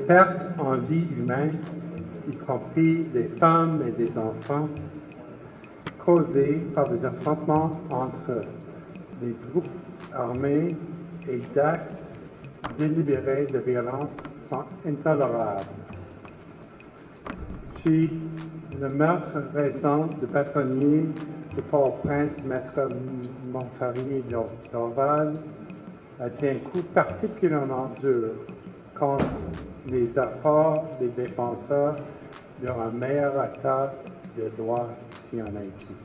pertes en vie humaine, y compris des femmes et des enfants, causées par des affrontements entre des groupes armés et d'actes délibérés de violence sont intolérables. Puis, le meurtre récent du bâtonnier de Port-au-Prince, Maître Montfarnier Dorval, a été un coup particulièrement dur contre les efforts des défenseurs d'un meilleur état de droit ici en Haïti.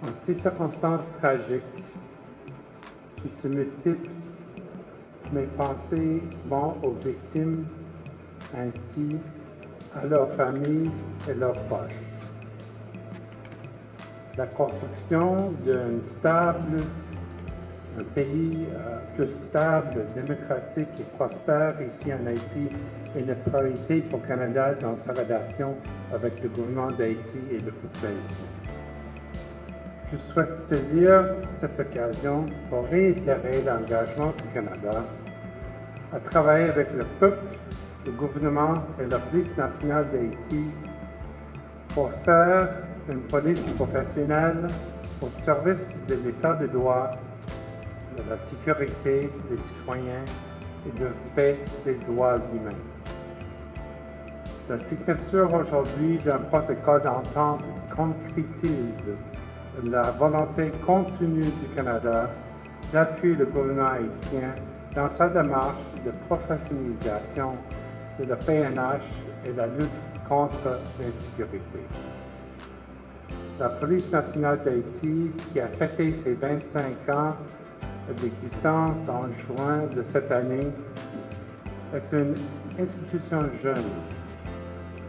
En ces circonstances tragiques qui se multiplient, mes pensées vont aux victimes ainsi à leurs familles et leurs proches. La construction un pays plus stable, démocratique et prospère ici en Haïti est une priorité pour le Canada dans sa relation avec le gouvernement d'Haïti et le peuple haïtien. Je souhaite saisir cette occasion pour réitérer l'engagement du Canada à travailler avec le peuple, le gouvernement et la police nationale d'Haïti pour faire une police professionnelle au service de l'État de droit, de la sécurité des citoyens et du respect des droits humains. La signature aujourd'hui d'un protocole d'entente concrétise la volonté continue du Canada d'appuyer le gouvernement haïtien dans sa démarche de professionnalisation de la PNH et la lutte contre l'insécurité. La Police nationale d'Haïti, qui a fêté ses 25 ans d'existence en juin de cette année, est une institution jeune,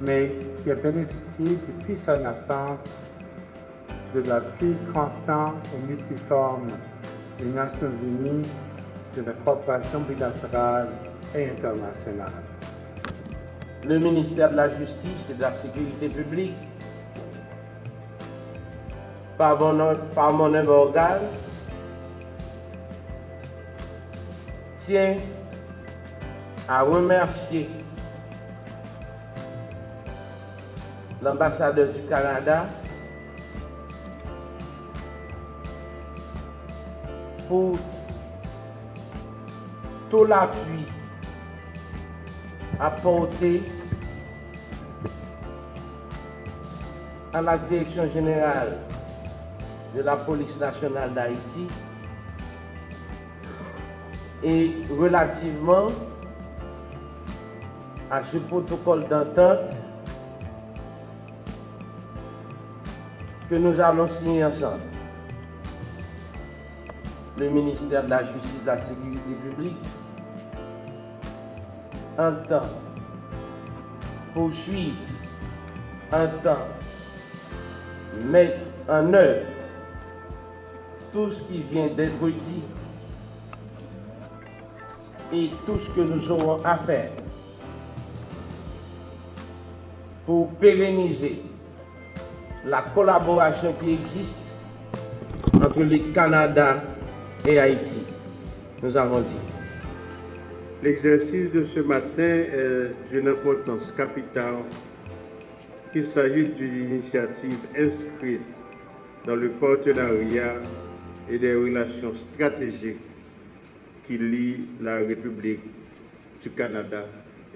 mais qui a bénéficié depuis sa naissance de l'appui constant et multiforme des Nations unies, de la coopération bilatérale et internationale. Le ministère de la Justice et de la Sécurité publique, par mon œuvre organe, tient à remercier l'ambassadeur du Canada pour tout l'appui apporté à la Direction générale de la Police nationale d'Haïti et relativement à ce protocole d'entente que nous allons signer ensemble. Le ministère de la Justice et de la Sécurité publique entend poursuivre, entend mettre en œuvre tout ce qui vient d'être dit et tout ce que nous aurons à faire pour pérenniser la collaboration qui existe entre le Canada et Haïti. Nous avons dit. L'exercice de ce matin est d'une importance capitale, qu'il s'agisse d'une initiative inscrite dans le partenariat et des relations stratégiques qui lient la République du Canada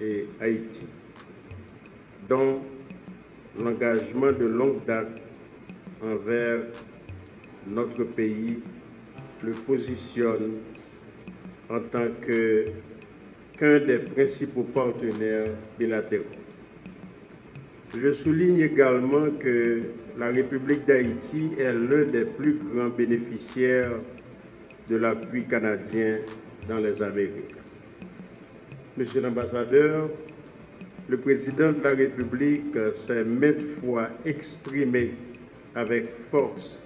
et Haïti, dont l'engagement de longue date envers notre pays le positionne en tant qu'un des principaux partenaires bilatéraux. Je souligne également que la République d'Haïti est l'un des plus grands bénéficiaires de l'appui canadien dans les Amériques. Monsieur l'ambassadeur, le président de la République s'est maintes fois exprimé avec force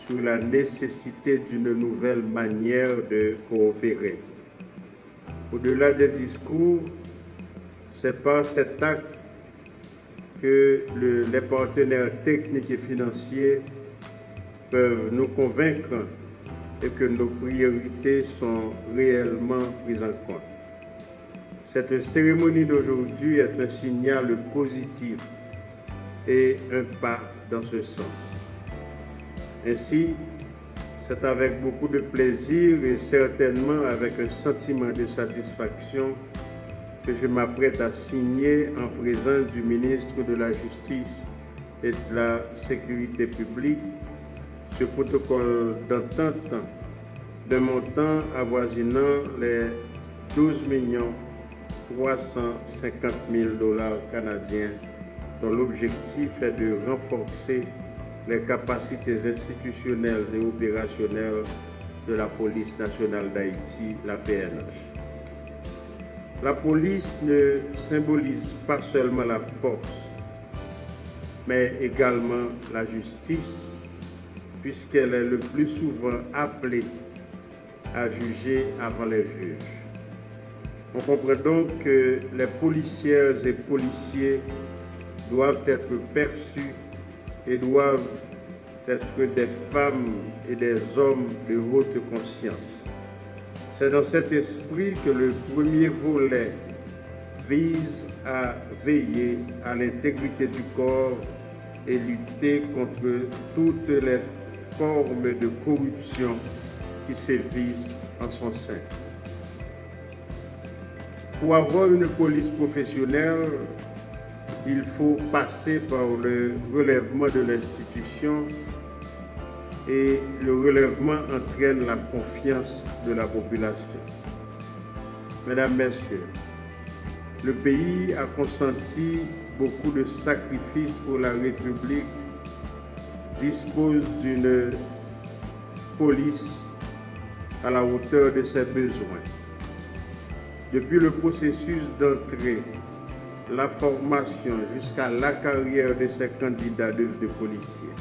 sur la nécessité d'une nouvelle manière de coopérer. Au-delà des discours, c'est par cet acte que les partenaires techniques et financiers peuvent nous convaincre et que nos priorités sont réellement prises en compte. Cette cérémonie d'aujourd'hui est un signal positif et un pas dans ce sens. Ainsi, c'est avec beaucoup de plaisir et certainement avec un sentiment de satisfaction que je m'apprête à signer en présence du ministre de la Justice et de la Sécurité publique ce protocole d'entente d'un montant avoisinant les 12 350 000 $ canadiens, dont l'objectif est de renforcer les capacités institutionnelles et opérationnelles de la Police nationale d'Haïti, la PNH. La police ne symbolise pas seulement la force, mais également la justice, puisqu'elle est le plus souvent appelée à juger avant les juges. On comprend donc que les policières et policiers doivent être perçus et doivent être des femmes et des hommes de haute conscience. C'est dans cet esprit que le premier volet vise à veiller à l'intégrité du corps et lutter contre toutes les formes de corruption qui sévissent en son sein. Pour avoir une police professionnelle, il faut passer par le relèvement de l'institution et le relèvement entraîne la confiance de la population. Mesdames, Messieurs, le pays a consenti beaucoup de sacrifices pour la République, dispose d'une police à la hauteur de ses besoins. Depuis le processus d'entrée, la formation jusqu'à la carrière de ces candidats de policiers.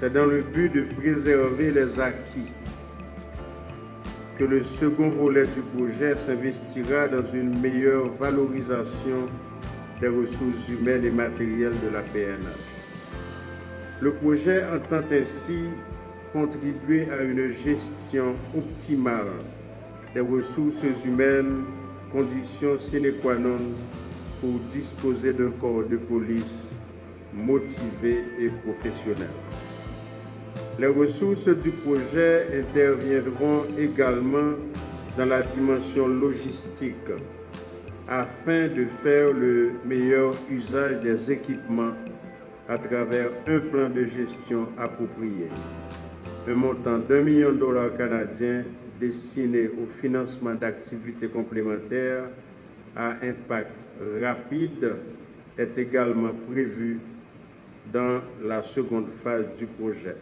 C'est dans le but de préserver les acquis que le second volet du projet s'investira dans une meilleure valorisation des ressources humaines et matérielles de la PNH. Le projet entend ainsi contribuer à une gestion optimale des ressources humaines, condition sine qua non pour disposer d'un corps de police motivé et professionnel. Les ressources du projet interviendront également dans la dimension logistique afin de faire le meilleur usage des équipements à travers un plan de gestion approprié. Un montant d'1 million de $ canadiens destiné au financement d'activités complémentaires à impact rapide est également prévu dans la seconde phase du projet.